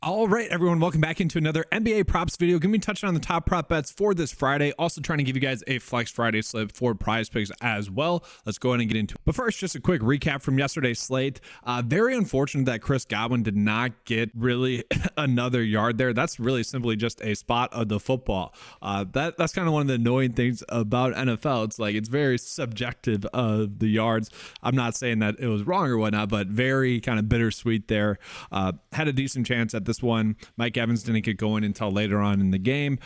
All right, everyone, welcome back into another NBA props video. Going to be touching on the top prop bets for this Friday. Also trying to give you guys a Flex Friday slip for prize picks as well. Let's go ahead and get into it. But first, just a quick recap from yesterday's slate. Very unfortunate that Chris Godwin did not get really another yard there. That's really simply just a spot of the football. That's kind of one of the annoying things about NFL. It's like it's very subjective of the yards. I'm not saying that it was wrong or whatnot, but very kind of bittersweet there. Had a decent chance at this one. Mike Evans didn't get going until later on in the game.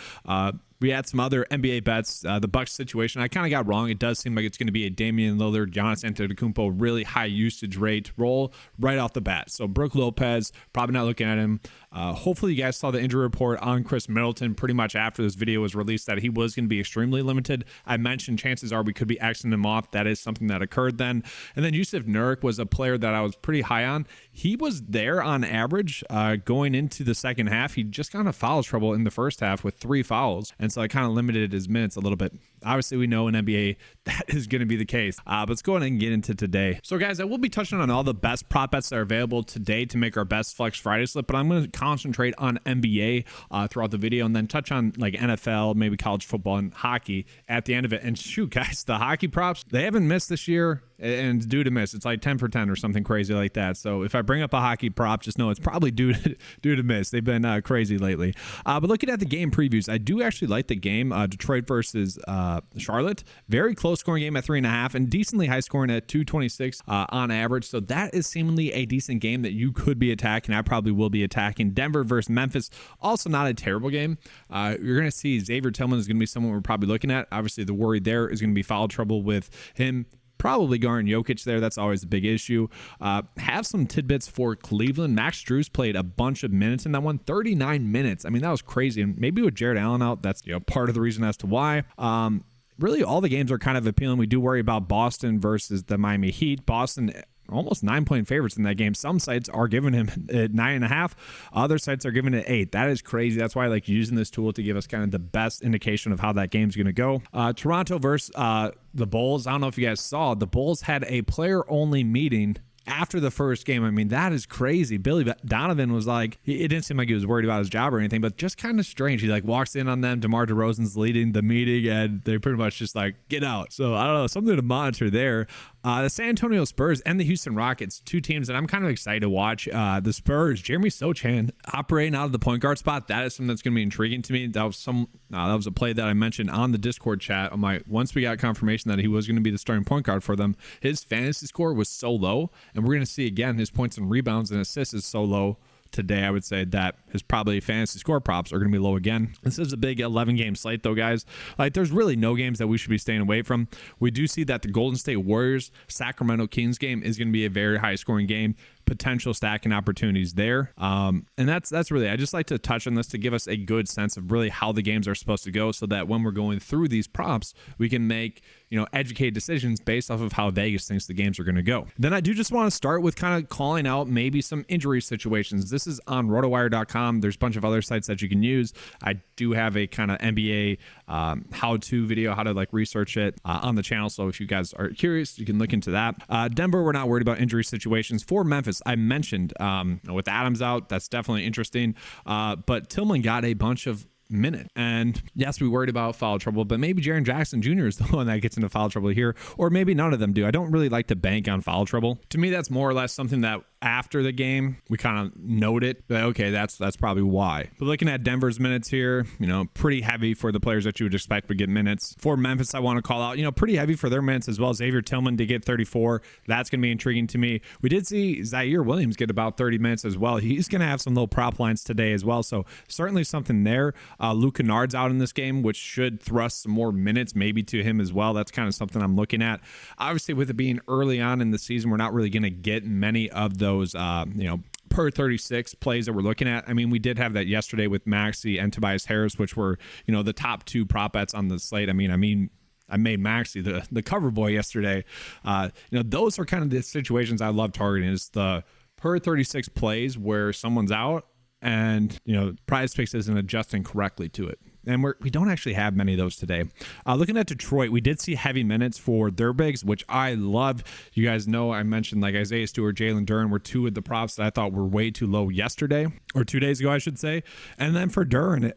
We had some other NBA bets. The Bucks situation, I kind of got wrong. It does seem like it's going to be a Damian Lillard, Giannis Antetokounmpo really high usage rate roll right off the bat. So Brook Lopez, probably not looking at him. Hopefully you guys saw the injury report on Chris Middleton pretty much after this video was released that he was going to be extremely limited. I mentioned chances are we could be Xing him off. That is something that occurred then. And then Yusuf Nurkic was a player that I was pretty high on. He was there on average going into the second half. He just got into foul trouble in the first half with 3 fouls. And so I kind of limited his minutes a little bit. Obviously, we know in NBA that is going to be the case. But let's go ahead and get into today. So, guys, I will be touching on all the best prop bets that are available today to make our best Flex Friday slip. But I'm going to concentrate on NBA throughout the video and then touch on like NFL, maybe college football and hockey at the end of it. And shoot, guys, the hockey props, they haven't missed this year. And due to miss, it's like 10 for 10 or something crazy like that. So if I bring up a hockey prop, just know it's probably due to miss. They've been crazy lately. But looking at the game previews, I do actually like the game. Detroit versus Charlotte. Very close scoring game at 3.5 and decently high scoring at 226 on average. So that is seemingly a decent game that you could be attacking. I probably will be attacking. Denver versus Memphis. Also not a terrible game. You're going to see Xavier Tillman is going to be someone we're probably looking at. Obviously, the worry there is going to be foul trouble with him. Probably guarding Jokic there. That's always a big issue. Have some tidbits for Cleveland. Max Strus played a bunch of minutes in that one, 39 minutes. I mean, that was crazy. And maybe with Jared Allen out, that's part of the reason as to why. Really, all the games are kind of appealing. We do worry about Boston versus the Miami Heat. Boston almost 9-point favorites in that game. Some sites are giving him 9.5. Other sites are giving it 8. That is crazy. That's why I like using this tool to give us kind of the best indication of how that game's going to go. Toronto versus the Bulls. I don't know if you guys saw, the Bulls had a player-only meeting after the first game. I mean, that is crazy. Billy Donovan was like, it didn't seem like he was worried about his job or anything, but just kind of strange. He like walks in on them. DeMar DeRozan's leading the meeting and they pretty much just like, get out. So I don't know, something to monitor there. The San Antonio Spurs and the Houston Rockets, 2 teams that I'm kind of excited to watch. The Spurs, Jeremy Sochan operating out of the point guard spot. That is something that's going to be intriguing to me. That was a play that I mentioned on the Discord chat. Once we got confirmation that he was going to be the starting point guard for them, his fantasy score was so low, and we're going to see again his points and rebounds and assists is so low today. I would say that his probably fantasy score props are going to be low again. This is a big 11-game slate though, guys. Like, there's really no games that we should be staying away from. We do see that the Golden State Warriors Sacramento Kings game is going to be a very high scoring game. Potential stacking opportunities there. And that's really, I just like to touch on this to give us a good sense of really how the games are supposed to go so that when we're going through these props, we can make, educated decisions based off of how Vegas thinks the games are going to go. Then I do just want to start with kind of calling out maybe some injury situations. This is on rotowire.com. There's a bunch of other sites that you can use. I do have a kind of NBA how-to video, how to like research it on the channel. So if you guys are curious, you can look into that. Denver, we're not worried about injury situations. For Memphis, I mentioned with Adams out, that's definitely interesting. But Tillman got a bunch of minute, and yes, we worried about foul trouble, but maybe Jaren Jackson Jr. is the one that gets into foul trouble here, or maybe none of them do. I don't really like to bank on foul trouble. To me, that's more or less something that after the game we kind of note it, but okay, that's probably why. But looking at Denver's minutes here, pretty heavy for the players that you would expect would get minutes. For Memphis, I want to call out, pretty heavy for their minutes as well. Xavier Tillman to get 34. That's going to be intriguing to me. We did see Zaire Williams get about 30 minutes as well. He's going to have some little prop lines today as well, so certainly something there. Luke Kennard's out in this game, which should thrust some more minutes maybe to him as well. That's kind of something I'm looking at. Obviously, with it being early on in the season, we're not really going to get many of those per 36 plays that we're looking at. I mean, we did have that yesterday with Maxey and Tobias Harris, which were, the top 2 prop bets on the slate. I made Maxey the cover boy yesterday. Those are kind of the situations I love targeting, is the per 36 plays where someone's out and, PrizePicks isn't adjusting correctly to it. and we don't actually have many of those today. Looking at Detroit, we did see heavy minutes for their bigs, which I love. You guys know I mentioned like Isaiah Stewart, Jalen Duren were two of the props that I thought were way too low yesterday, or 2 days ago, I should say. And then for Duren,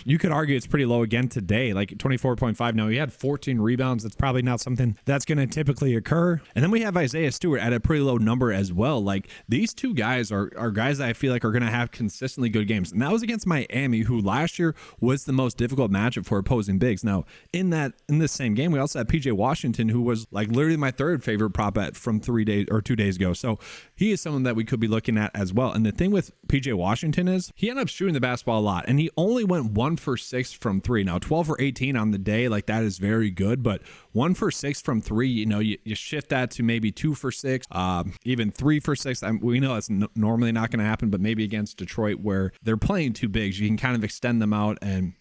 you could argue it's pretty low again today, like 24.5. Now, he had 14 rebounds. That's probably not something that's going to typically occur. And then we have Isaiah Stewart at a pretty low number as well. Like, these two guys are guys that I feel like are going to have consistently good games. And that was against Miami, who last year was the most difficult matchup for opposing bigs. Now, in this same game, we also had PJ Washington, who was like literally my third favorite prop bet from 2 days ago. So he is someone that we could be looking at as well. And the thing with PJ Washington is he ended up shooting the basketball a lot, and he only went 1 for 6 from 3. Now, 12 for 18 on the day, like that is very good, but 1 for 6 from 3, you shift that to maybe 2 for 6, even 3 for 6. We know that's normally not going to happen, but maybe against Detroit where they're playing two bigs, you can kind of extend them out. And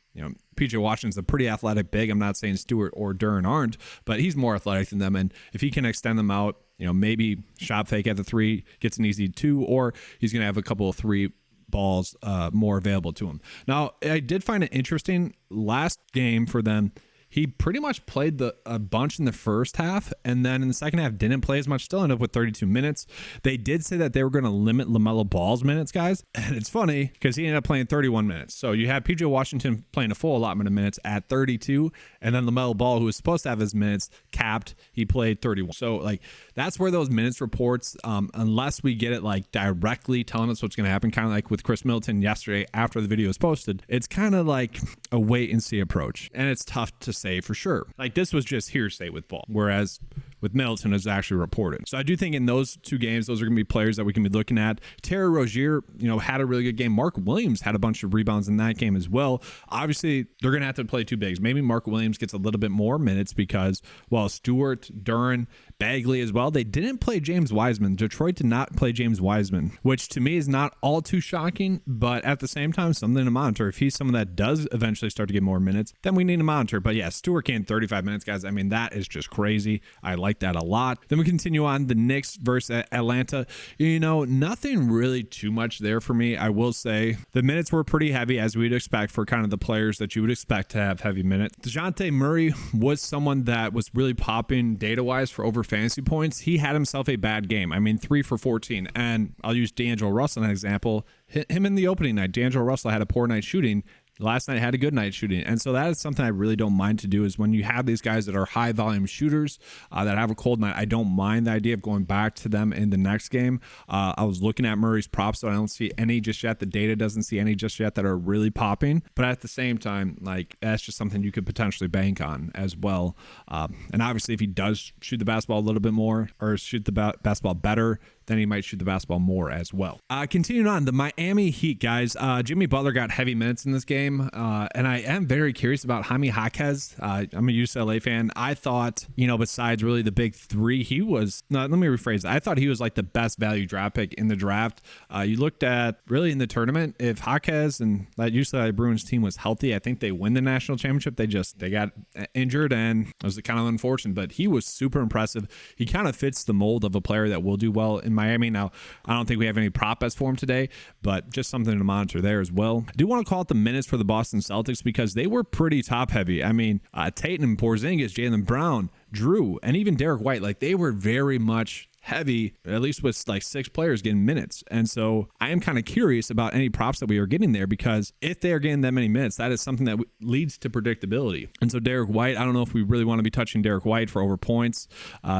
PJ Washington's a pretty athletic big. I'm not saying Stewart or Duren aren't, but he's more athletic than them. And if he can extend them out, maybe shot fake at the 3, gets an easy 2, or he's going to have a couple of 3 balls more available to him. Now, I did find it interesting. Last game for them, he pretty much played a bunch in the first half, and then in the second half didn't play as much, still ended up with 32 minutes. They did say that they were going to limit LaMelo Ball's minutes, guys, and it's funny because he ended up playing 31 minutes. So you had PJ Washington playing a full allotment of minutes at 32, and then LaMelo Ball, who was supposed to have his minutes capped, he played 31. So like that's where those minutes reports, unless we get it like directly telling us what's going to happen, kind of like with Chris Middleton yesterday after the video was posted, it's kind of like a wait and see approach, and it's tough to say for sure. Like, this was just hearsay with Ball, whereas with Middleton is actually reported. So I do think in those two games, those are going to be players that we can be looking at. Terry Rozier, had a really good game. Mark Williams had a bunch of rebounds in that game as well. Obviously, they're going to have to play two bigs. Maybe Mark Williams gets a little bit more minutes because, Stewart, Duren, Bagley as well, they didn't play James Wiseman. Detroit did not play James Wiseman, which to me is not all too shocking, but at the same time, something to monitor. If he's someone that does eventually start to get more minutes, then we need to monitor. But yeah, Stewart gained 35 minutes, guys. I mean, that is just crazy. I like that a lot. Then we continue on the Knicks versus Atlanta. Nothing really too much there for me. I will say the minutes were pretty heavy, as we'd expect for kind of the players that you would expect to have heavy minutes. DeJounte Murray was someone that was really popping data-wise for over fantasy points. He had himself a bad game. I mean, 3 for 14. And I'll use D'Angelo Russell as an example. Him in the opening night, D'Angelo Russell had a poor night shooting. Last night had a good night shooting. And so that is something I really don't mind to do, is when you have these guys that are high volume shooters that have a cold night, I don't mind the idea of going back to them in the next game. I was looking at Murray's props, so I don't see any just yet. The data doesn't see any just yet that are really popping. But at the same time, like, that's just something you could potentially bank on as well. And obviously, if he does shoot the basketball a little bit more, or shoot the basketball better, then he might shoot the basketball more as well. Continuing on, the Miami Heat, guys. Jimmy Butler got heavy minutes in this game, and I am very curious about Jaime Jaquez. I'm a UCLA fan. I thought, besides really the big three, he was, let me rephrase it. I thought he was like the best value draft pick in the draft. You looked at really in the tournament, if Jaquez and that UCLA Bruins team was healthy, I think they win the national championship. They got injured, and it was kind of unfortunate, but he was super impressive. He kind of fits the mold of a player that will do well in Miami. Now, I don't think we have any prop bets for him today, but just something to monitor there as well. I do want to call it the minutes for the Boston Celtics because they were pretty top heavy. I mean, Tatum, Porzingis, Jaylen Brown, Drew, and even Derek White, like, they were very much heavy, at least with like 6 players getting minutes. And so I am kind of curious about any props that we are getting there, because if they are getting that many minutes, that is something that leads to predictability. And so Derek White, I don't know if we really want to be touching Derek White for over points,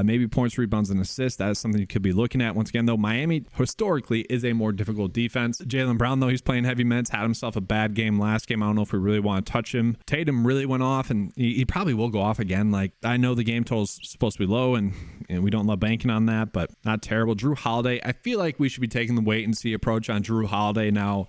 maybe points, rebounds, and assists. That is something you could be looking at. Once again, though, Miami historically is a more difficult defense. Jaylen Brown, though, he's playing heavy minutes, had himself a bad game last game. I don't know if we really want to touch him. Tatum really went off, and he probably will go off again. Like, I know the game total is supposed to be low, and we don't love banking on that, but not terrible. Drew Holiday, I feel like we should be taking the wait and see approach on Drew Holiday now.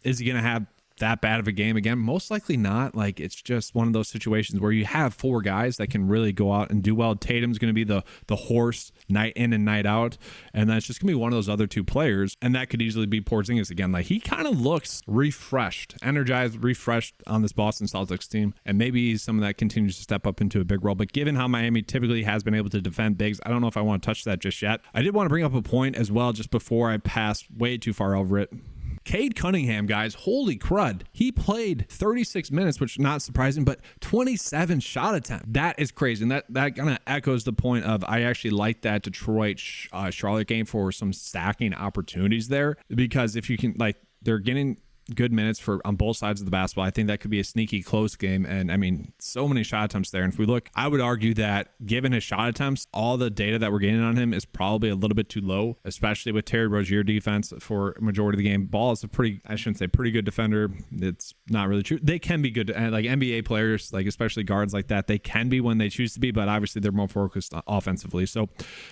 Is he going to have that bad of a game again? Most likely not. Like, it's just one of those situations where you have 4 guys that can really go out and do well. Tatum's going to be the horse night in and night out, and that's just going to be one of those other 2 players, and that could easily be Porzingis again. Like, he kind of looks refreshed, energized, refreshed on this Boston Celtics team, and maybe he's someone that continues to step up into a big role. But given how Miami typically has been able to defend bigs, I don't know if I want to touch that just yet. I did want to bring up a point as well just before I pass way too far over it. Cade Cunningham, guys, holy crud. He played 36 minutes, which not surprising, but 27 shot attempts. That is crazy. And that kind of echoes the point of I actually like that Detroit Charlotte game for some stacking opportunities there, because if you can, like, they're getting good minutes on both sides of the basketball. I think that could be a sneaky close game. And I mean, so many shot attempts there. And if we look, I would argue that given his shot attempts, all the data that we're getting on him is probably a little bit too low, especially with Terry Rozier defense for a majority of the game. Ball is I shouldn't say pretty good defender. It's not really true. They can be good, like NBA players, like especially guards like that. They can be when they choose to be, but obviously they're more focused offensively. So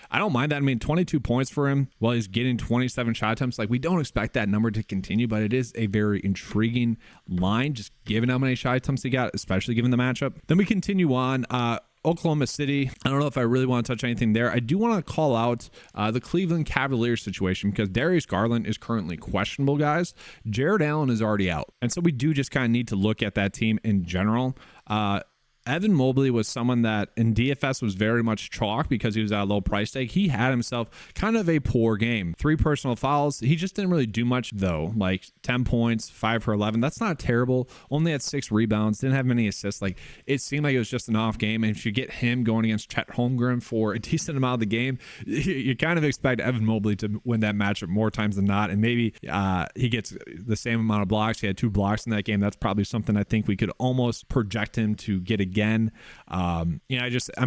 I don't mind that. I mean, 22 points for him while he's getting 27 shot attempts. Like, we don't expect that number to continue, but it is a very intriguing line, just given how many shot attempts he got, especially given the matchup. Then we continue on. Oklahoma City. I don't know if I really want to touch anything there. I do want to call out the Cleveland Cavaliers situation, because Darius Garland is currently questionable, guys. Jared Allen is already out. And so we do just kind of need to look at that team in general. Evan Mobley was someone that in DFS was very much chalk because he was at a low price tag. He had himself kind of a poor game. 3 personal fouls. He just didn't really do much, though. Like 10 points, 5 for 11. That's not terrible. Only had 6 rebounds. Didn't have many assists. Like, it seemed like it was just an off game. And if you get him going against Chet Holmgren for a decent amount of the game, you kind of expect Evan Mobley to win that matchup more times than not. And maybe he gets the same amount of blocks. He had 2 blocks in that game. That's probably something I think we could almost project him to get again. I'm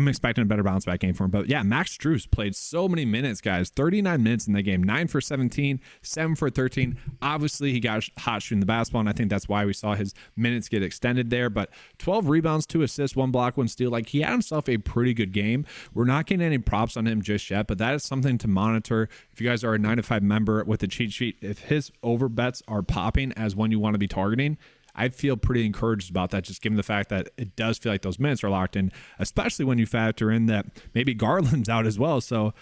expecting a better bounce back game for him. But yeah, Max Strus played so many minutes, guys. 39 minutes in that game. 9 for 17, 7 for 13. Obviously, he got hot shooting the basketball, and I think that's why we saw his minutes get extended there. But 12 rebounds, 2 assists, 1 block, 1 steal. Like, he had himself a pretty good game. We're not getting any props on him just yet, but that is something to monitor. If you guys are a 9to5 member with the cheat sheet, if his over bets are popping as one you want to be targeting, I feel pretty encouraged about that, just given the fact that it does feel like those minutes are locked in, especially when you factor in that maybe Garland's out as well. So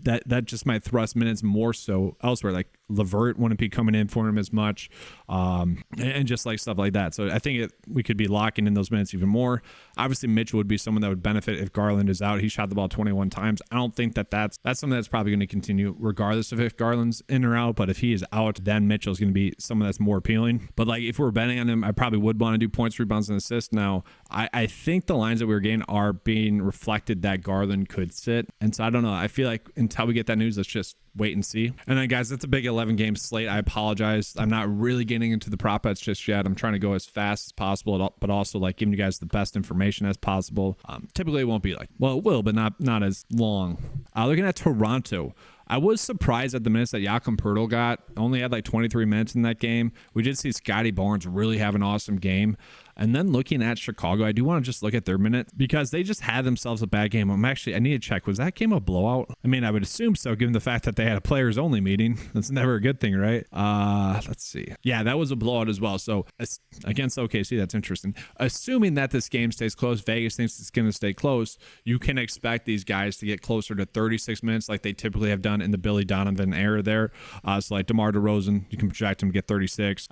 that just might thrust minutes more so elsewhere. Like, LeVert wouldn't be coming in for him as much, and just like stuff like that. So I think we could be locking in those minutes even more. Obviously, Mitchell would be someone that would benefit if Garland is out. He shot the ball 21 times. I don't think that's something that's probably going to continue regardless of if Garland's in or out. But if he is out, then Mitchell's going to be someone that's more appealing. But like, if we're betting on him, I probably would want to do points, rebounds, and assists. Now, I think the lines that we were getting are being reflected that Garland could sit. And so I don't know. I feel like until we get that news, let's just wait and see. And then, guys, that's a big 11 game slate. I apologize. I'm not really getting into the prop bets just yet. I'm trying to go as fast as possible, but also like giving you guys the best information as possible. Typically it won't be like, well, it will, but not as long. Looking at Toronto, I was surprised at the minutes that Jakob Poeltl got. Only had like 23 minutes in that game. We did see Scotty Barnes really have an awesome game. And then looking at Chicago, I do want to just look at their minutes because they just had themselves a bad game. I need to check. Was that game a blowout? I mean, I would assume so, given the fact that they had a players only meeting. That's never a good thing, right? Let's see. Yeah, that was a blowout as well. So against OKC, that's interesting. Assuming that this game stays close, Vegas thinks it's going to stay close, you can expect these guys to get closer to 36 minutes like they typically have done in the Billy Donovan era there. So like DeMar DeRozan, you can project him to get 36.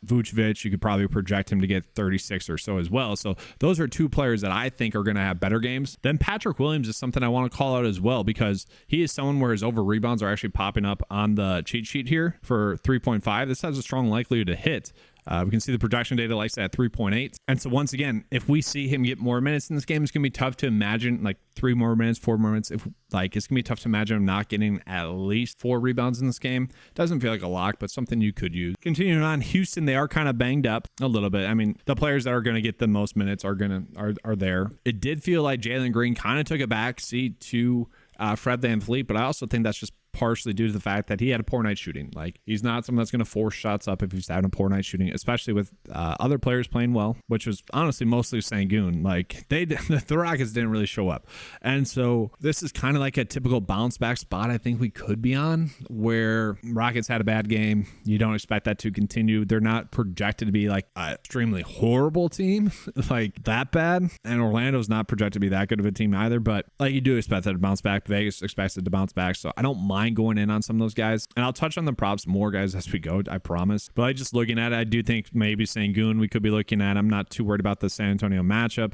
Vucevic, you could probably project him to get 36 or so as well. So those are 2 players that I think are going to have better games. Then Patrick Williams is something I want to call out as well, because he is someone where his over rebounds are actually popping up on the cheat sheet here for 3.5. This has a strong likelihood to hit. We can see the production data likes that at 3.8. And so once again, if we see him get more minutes in this game, it's going to be tough to imagine like 3 more minutes, 4 more minutes. It's going to be tough to imagine him not getting at least 4 rebounds in this game. Doesn't feel like a lock, but something you could use. Continuing on, Houston, they are kind of banged up a little bit. I mean, the players that are going to get the most minutes are there. It did feel like Jalen Green kind of took a back seat to Fred VanVleet, but I also think that's just partially due to the fact that he had a poor night shooting. Like, he's not someone that's going to force shots up if he's having a poor night shooting, especially with other players playing well, which was honestly mostly Sangoon. Like, the Rockets didn't really show up. And so this is kind of like a typical bounce back spot I think we could be on, where Rockets had a bad game. You don't expect that to continue. They're not projected to be like an extremely horrible team, like that bad. And Orlando's not projected to be that good of a team either, but like, you do expect that to bounce back. Vegas expects it to bounce back. So I don't mind going in on some of those guys, and I'll touch on the props more, guys, as we go, I promise. But like, just looking at it, I do think maybe Sangoon we could be looking at. I'm not too worried about the San Antonio matchup.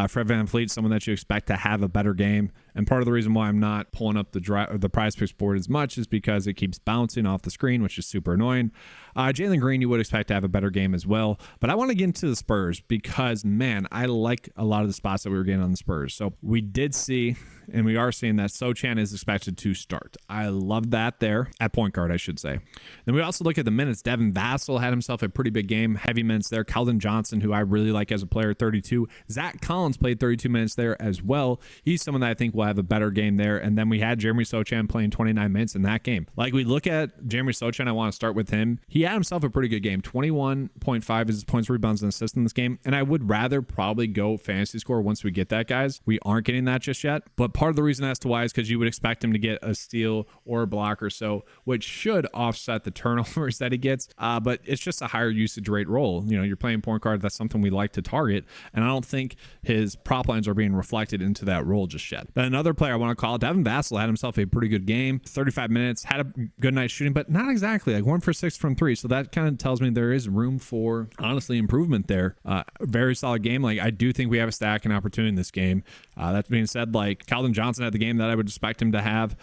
Fred VanVleet, someone that you expect to have a better game, And part of the reason why I'm not pulling up the PrizePicks board as much is because it keeps bouncing off the screen, which is super annoying. Jalen Green, you would expect to have a better game as well. But I want to get into the Spurs because, man, I like a lot of the spots that we were getting on the Spurs. So we did see, and we are seeing that Sochan is expected to start. I love that there at point guard, I should say. Then we also look at the minutes. Devin Vassell had himself a pretty big game. Heavy minutes there. Keldon Johnson, who I really like as a player, 32. Zach Collins played 32 minutes there as well. He's someone that I think will have a better game there. And then we had Jeremy Sochan playing 29 minutes in that game. Like, we look at Jeremy Sochan, I want to start with him. He had himself a pretty good game. 21.5 is his points, rebounds, and assists in this game. And I would rather probably go fantasy score once we get that, guys. We aren't getting that just yet. But part of the reason as to why is because you would expect him to get a steal or a block or so, which should offset the turnovers that he gets. But it's just a higher usage rate role. You know, you're playing point guard. That's something we like to target. And I don't think his prop lines are being reflected into that role just yet. But another player I want to call, Devin Vassell, had himself a pretty good game. 35 minutes, had a good night shooting, but not exactly. Like 1 for 6 from 3. So that kind of tells me there is room for, honestly, improvement there. Very solid game. Like, I do think we have a stacking opportunity in this game. That being said, like, Keldon Johnson had the game that I would expect him to have.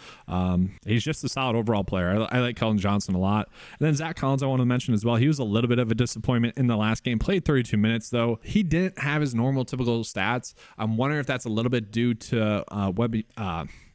He's just a solid overall player. I like Keldon Johnson a lot. And then Zach Collins, I want to mention as well. He was a little bit of a disappointment in the last game. Played 32 minutes, though. He didn't have his normal typical stats. I'm wondering if that's a little bit due to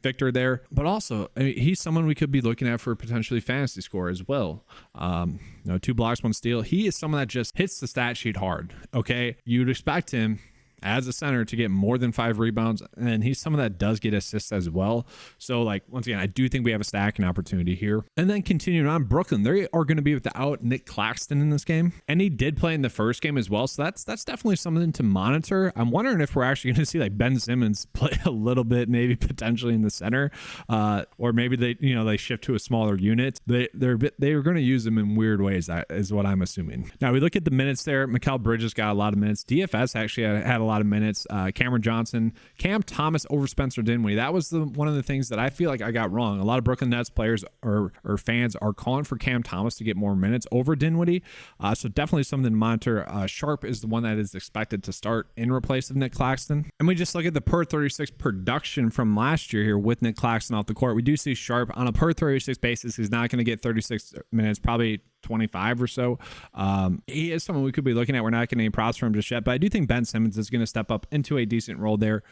Victor there, but also, I mean, he's someone we could be looking at for potentially fantasy score as well. 2 blocks, 1 steal. He is someone that just hits the stat sheet hard. Okay, you'd expect him as a center to get more than 5 rebounds, and he's someone that does get assists as well. So, like, once again, I do think we have a stacking opportunity here. And then continuing on, Brooklyn, they are going to be without Nick Claxton in this game, and he did play in the first game as well. So that's definitely something to monitor. I'm wondering if we're actually going to see like Ben Simmons play a little bit, maybe potentially in the center, or maybe they shift to a smaller unit. They're going to use him in weird ways. That is what I'm assuming. Now we look at the minutes there. Mikal Bridges got a lot of minutes. DFS actually had a lot of minutes. Cameron Johnson, Cam Thomas over Spencer Dinwiddie. That was one of the things that I feel like I got wrong. A lot of Brooklyn Nets players or fans are calling for Cam Thomas to get more minutes over Dinwiddie. So definitely something to monitor. Sharp is the one that is expected to start in replace of Nick Claxton. And we just look at the per 36 production from last year here with Nick Claxton off the court. We do see Sharp on a per 36 basis. He's not going to get 36 minutes, probably 25 or so. He is someone we could be looking at. We're not getting any props for him just yet, but I do think Ben Simmons is going to step up into a decent role there.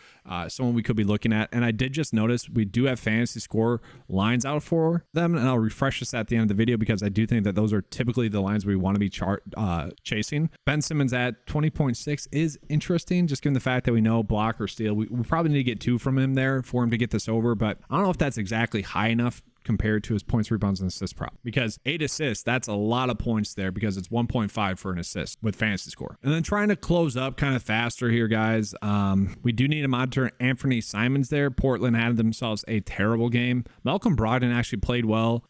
Someone we could be looking at. And I did just notice we do have fantasy score lines out for them, and I'll refresh this at the end of the video because I do think that those are typically the lines we want to be chasing. Ben Simmons at 20.6 is interesting, just given the fact that we know block or steal. We probably need to get 2 from him there for him to get this over, but I don't know if that's exactly high enough compared to his points, rebounds, and assist prop, because 8 assists, that's a lot of points there because it's 1.5 for an assist with fantasy score. And then trying to close up kind of faster here, guys. We do need to monitor Anthony Simons there. Portland had themselves a terrible game. Malcolm Brogdon actually played well.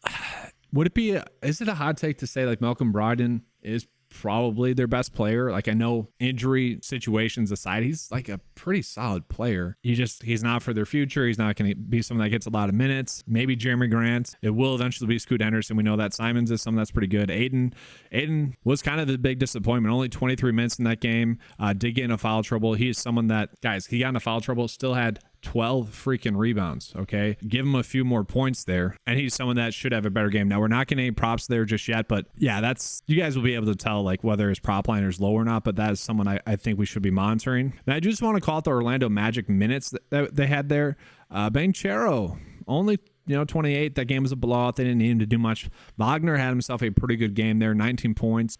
Is it a hot take to say like Malcolm Brogdon is probably their best player? Like, I know injury situations aside, he's like a pretty solid player. He's not for their future. He's not going to be someone that gets a lot of minutes. Maybe Jeremy Grant. It will eventually be Scoot Henderson. We know that. Simons is someone that's pretty good. Aiden was kind of the big disappointment. Only 23 minutes in that game. Did get in a foul trouble. He is someone that, guys, he got in a foul trouble, still had 12 freaking rebounds. Okay, give him a few more points there, and he's someone that should have a better game. Now we're not getting any props there just yet, but yeah, that's, you guys will be able to tell like whether his prop liner is low or not, but that is someone I think we should be monitoring. And I just want to call out the Orlando Magic minutes that they had there. Banchero only 28. That game was a blowout. They didn't need him to do much. Wagner had himself a pretty good game there, 19 points.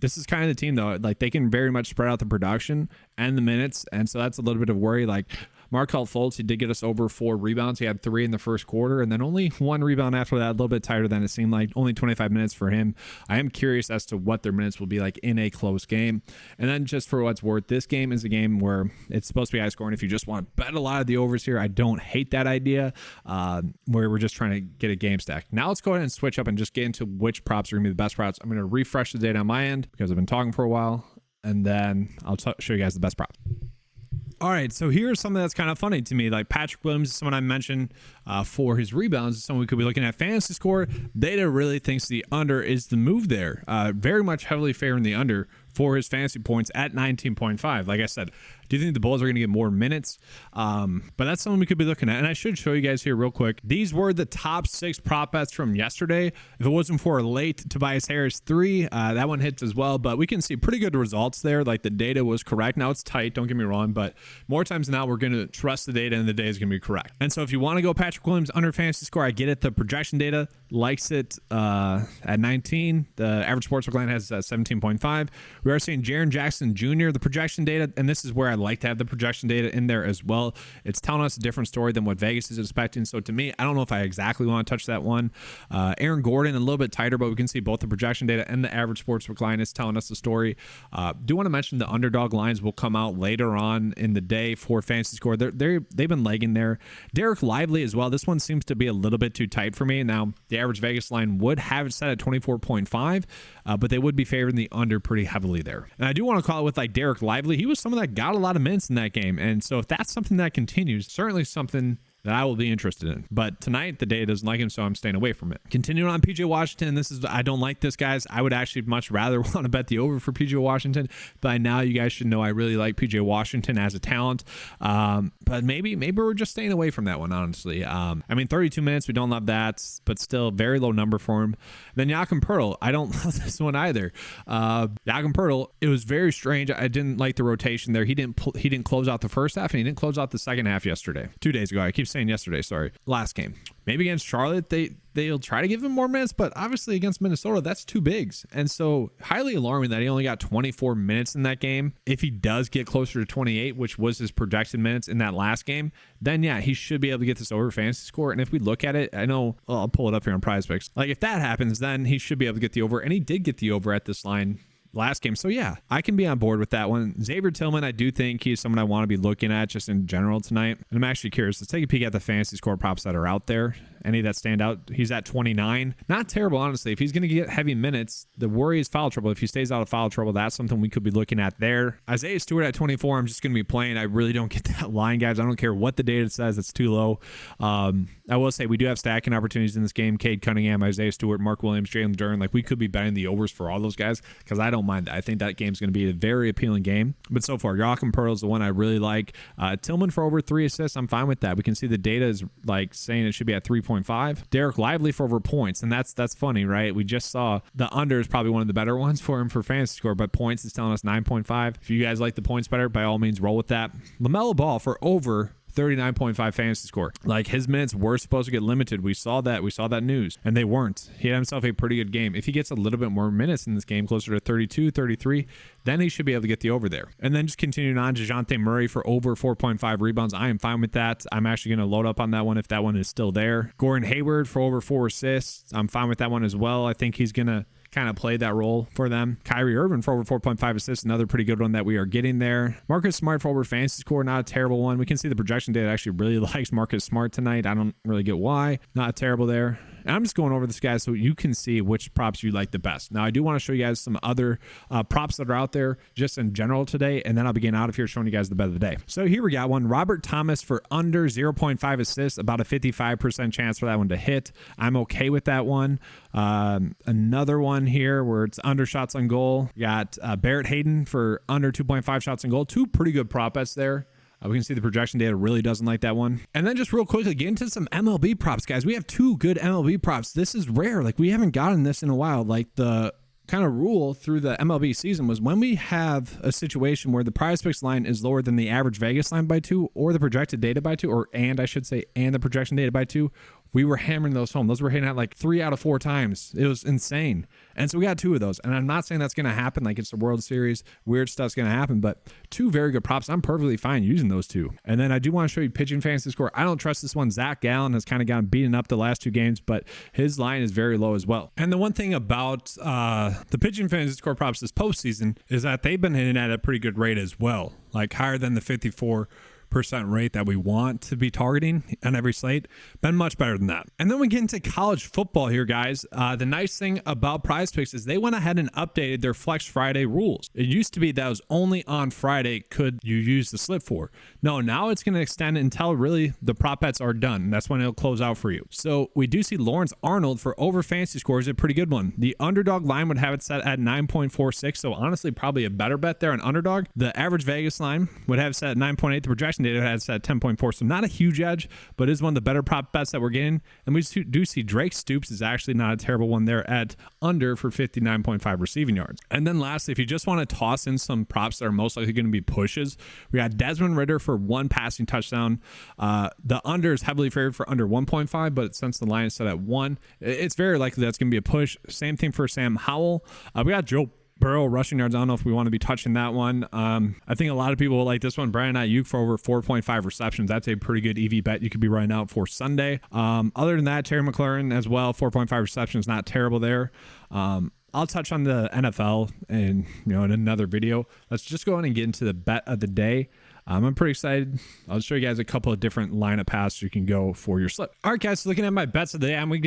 This is kind of the team though, like they can very much spread out the production and the minutes, and so that's a little bit of worry. Like Markelle Fultz, he did get us over 4 rebounds. He had 3 in the first quarter, and then only 1 rebound after that, a little bit tighter than it seemed like. Only 25 minutes for him. I am curious as to what their minutes will be like in a close game. And then just for what's worth, this game is a game where it's supposed to be high scoring. If you just want to bet a lot of the overs here, I don't hate that idea, where we're just trying to get a game stack. Now let's go ahead and switch up and just get into which props are going to be the best props. I'm going to refresh the data on my end because I've been talking for a while, and then I'll show you guys the best props. All right, so here's something that's kind of funny to me. Like Patrick Williams is someone I mentioned for his rebounds. Someone we could be looking at fantasy score. Data really thinks the under is the move there. Very much heavily favoring the under for his fantasy points at 19.5. Like I said, do you think the Bulls are going to get more minutes? But that's something we could be looking at. And I should show you guys here real quick. These were the top 6 prop bets from yesterday. If it wasn't for a late Tobias Harris 3, that one hits as well. But we can see pretty good results there. Like the data was correct. Now it's tight, don't get me wrong, but more times than not, we're going to trust the data and the data is going to be correct. And so if you want to go Patrick Williams under fantasy score, I get it. The projection data likes it at 19. The average sportsbook line has 17.5. We are seeing Jaren Jackson Jr., the projection data, and this is where I like to have the projection data in there as well. It's telling us a different story than what Vegas is expecting. So to me, I don't know if I exactly want to touch that one. Aaron Gordon, a little bit tighter, but we can see both the projection data and the average sportsbook line is telling us the story. Do want to mention the underdog lines will come out later on in the day for fantasy score. They've been lagging there. Derek Lively as well. This one seems to be a little bit too tight for me. Now, the average Vegas line would have it set at 24.5, but they would be favoring the under pretty heavily there. And I do want to call it with like Derek Lively. He was someone that got a lot of minutes in that game. And so if that's something that continues, certainly something that I will be interested in. But tonight, the data doesn't like him, so I'm staying away from it. Continuing on PJ Washington, I don't like this, guys. I would actually much rather want to bet the over for PJ Washington. By now, you guys should know I really like PJ Washington as a talent. But maybe we're just staying away from that one, honestly. I mean, 32 minutes, we don't love that, but still very low number for him. Then Joachim Poeltl, I don't love this one either. Joachim Poeltl, it was very strange. I didn't like the rotation there. He didn't close out the first half, and he didn't close out the second half yesterday. 2 days ago. I keep saying yesterday, sorry. Last game. Maybe against Charlotte, they'll try to give him more minutes, but obviously against Minnesota, that's 2 bigs. And so highly alarming that he only got 24 minutes in that game. If he does get closer to 28, which was his projected minutes in that last game, then yeah, he should be able to get this over fantasy score. And if we look at it, I know, well, I'll pull it up here on PrizePicks. Like if that happens, then he should be able to get the over. And he did get the over at this line last game. So yeah, I can be on board with that one. Xavier Tillman, I do think he's someone I want to be looking at just in general tonight. And I'm actually curious. Let's take a peek at the fantasy score props that are out there. Any that stand out? He's at 29. Not terrible, honestly. If he's going to get heavy minutes, the worry is foul trouble. If he stays out of foul trouble, that's something we could be looking at there. Isaiah Stewart at 24, I'm just going to be playing. I really don't get that line, guys. I don't care what the data says. It's too low. I will say we do have stacking opportunities in this game. Cade Cunningham, Isaiah Stewart, Mark Williams, Jalen Duren. Like we could be betting the overs for all those guys because I don't mind that. I think that game's going to be a very appealing game. But so far, Joachim Poeltl is the one I really like. Tillman for over 3 assists. I'm fine with that. We can see the data is like saying it should be at 3.5. Derek Lively for over points. And that's funny, right? We just saw the under is probably one of the better ones for him for fantasy score, but points is telling us 9.5. If you guys like the points better, by all means, roll with that. LaMelo Ball for over 39.5 fantasy score. Like his minutes were supposed to get limited. We saw that news and they weren't. He had himself a pretty good game. If he gets a little bit more minutes in this game, closer to 32, 33, then he should be able to get the over there. And then just continuing on, DeJounte Murray for over 4.5 rebounds. I am fine with that. I'm actually going to load up on that one if that one is still there. Gordon Hayward for over 4 assists. I'm fine with that one as well. I think he's going to kind of played that role for them. Kyrie Irving for over 4.5 assists, another pretty good one that we are getting there. Marcus Smart for over fantasy score, not a terrible one. We can see the projection data actually really likes Marcus Smart tonight. I don't really get why. Not terrible there. And I'm just going over this, guys, so you can see which props you like the best. Now, I do want to show you guys some other props that are out there just in general today, and then I'll be getting out of here showing you guys the bet of the day. So here we got one. Robert Thomas for under 0.5 assists, about a 55% chance for that one to hit. I'm okay with that one. Another one here where it's under shots on goal. We got Barrett Hayden for under 2.5 shots on goal. 2 pretty good prop bets there. We can see the projection data really doesn't like that one. And then just real quickly, get into some MLB props, guys. We have 2 good MLB props. This is rare. Like, we haven't gotten this in a while. Like, the kind of rule through the MLB season was when we have a situation where the PrizePicks line is lower than the average Vegas line by 2 or the projected data by 2, and the projection data by 2, we were hammering those home. Those were hitting at like 3 out of 4 times. It was insane. And so we got 2 of those. And I'm not saying that's going to happen. Like it's the World Series. Weird stuff's going to happen. But 2 very good props. I'm perfectly fine using those 2. And then I do want to show you pitching fantasy score. I don't trust this one. Zach Gallen has kind of gotten beaten up the last 2 games, but his line is very low as well. And the one thing about the pitching fantasy score props this postseason is that they've been hitting at a pretty good rate as well. Like higher than the 54% percent rate that we want to be targeting on every slate. Been much better than that. And then we get into college football here, guys. The nice thing about PrizePicks is they went ahead and updated their Flex Friday rules. It used to be that was only on Friday could you use the slip for. No, now it's going to extend until really the prop bets are done. That's when it'll close out for you. So we do see Lawrence Arnold for over fantasy scores, a pretty good one. The underdog line would have it set at 9.46. So honestly, probably a better bet there on underdog. The average Vegas line would have it set at 9.8. The projection data had it set at 10.4. So not a huge edge, but is one of the better prop bets that we're getting. And we do see Drake Stoops is actually not a terrible one there at under for 59.5 receiving yards. And then lastly, if you just want to toss in some props that are most likely going to be pushes, we got Desmond Ridder for 1 passing touchdown. The under is heavily favored for under 1.5, but since the line is set at 1, it's very likely that's going to be a push. Same thing for Sam Howell. We got Joe Burrow rushing yards. I don't know if we want to be touching that one. I think a lot of people will like this one. Brandon Ayuk for over 4.5 receptions. That's a pretty good EV bet you could be writing out for Sunday. Other than that, Terry McLaurin as well, 4.5 receptions, not terrible there. I'll touch on the NFL in another video. Let's just go on and get into the bet of the day. I'm pretty excited. I'll show you guys a couple of different lineup paths you can go for your slip. All right, guys, so looking at my bets of the day, I'm going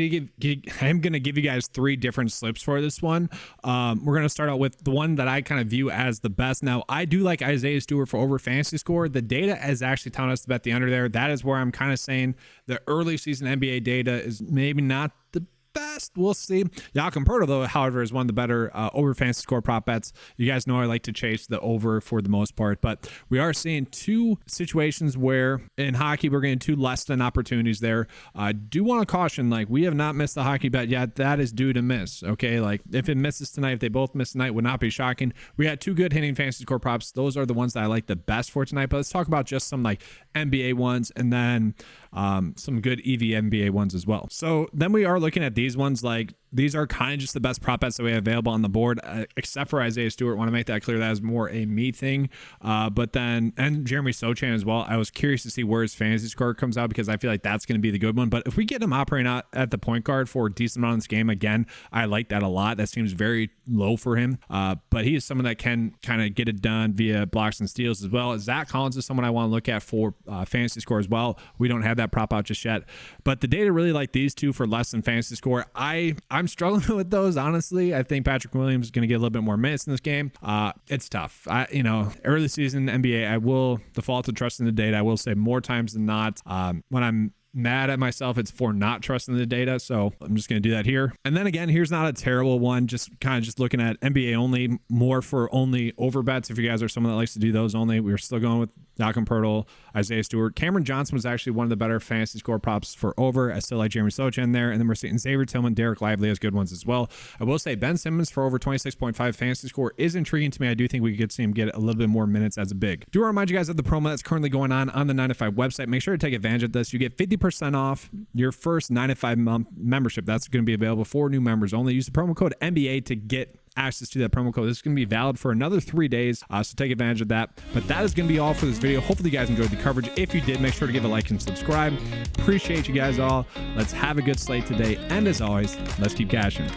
to give you guys 3 different slips for this one. We're going to start out with the one that I kind of view as the best. Now, I do like Isaiah Stewart for over fantasy score. The data is actually telling us to bet the under there. That is where I'm kind of saying the early season NBA data is maybe not the best. We'll see. Yakin though, however, is one of the better over fantasy score prop bets. You guys know I like to chase the over for the most part, but we are seeing 2 situations where in hockey we're getting 2 less than opportunities there. I do want to caution, like, we have not missed the hockey bet yet. That is due to miss. Okay, like if it misses tonight, if they both miss tonight, would not be shocking. We had 2 good hitting fantasy score props. Those are the ones that I like the best for tonight. But let's talk about just some like NBA ones and then some good EV NBA ones as well. So then we are looking at these ones. Like, these are kind of just the best prop bets that we have available on the board, except for Isaiah Stewart. Want to make that clear. That is more a me thing. But then, and Jeremy Sochan as well. I was curious to see where his fantasy score comes out because I feel like that's going to be the good one. But if we get him operating out at the point guard for a decent amount of this game, again, I like that a lot. That seems very low for him. But he is someone that can kind of get it done via blocks and steals as well. Zach Collins is someone I want to look at for fantasy score as well. We don't have that prop out just yet. But the data really like these 2 for less than fantasy score. I'm struggling with those, honestly. I think Patrick Williams is going to get a little bit more minutes in this game. It's tough. Early season NBA, I will default to trusting the data. I will say more times than not, when I'm mad at myself, it's for not trusting the data. So I'm just going to do that here. And then again, here's not a terrible one. Just kind of just looking at NBA only, more for only over bets. If you guys are someone that likes to do those only, we're still going with Yakin, Isaiah Stewart. Cameron Johnson was actually one of the better fantasy score props for over. I still like Jeremy Sochan there. And then we're seeing Xavier Tillman, Derek Lively as good ones as well. I will say Ben Simmons for over 26.5 fantasy score is intriguing to me. I do think we could see him get a little bit more minutes as a big. Do remind you guys of the promo that's currently going on the 9to5 website. Make sure to take advantage of this. You get 50% off your first 9to5 month membership. That's going to be available for new members only. Use the promo code NBA to get access to that promo code. This is going to be valid for another 3 days, so take advantage of that. But that is going to be all for this video. Hopefully you guys enjoyed the coverage. If you did, make sure to give a like and subscribe. Appreciate you guys all. Let's have a good slate today, and as always, let's keep cashing.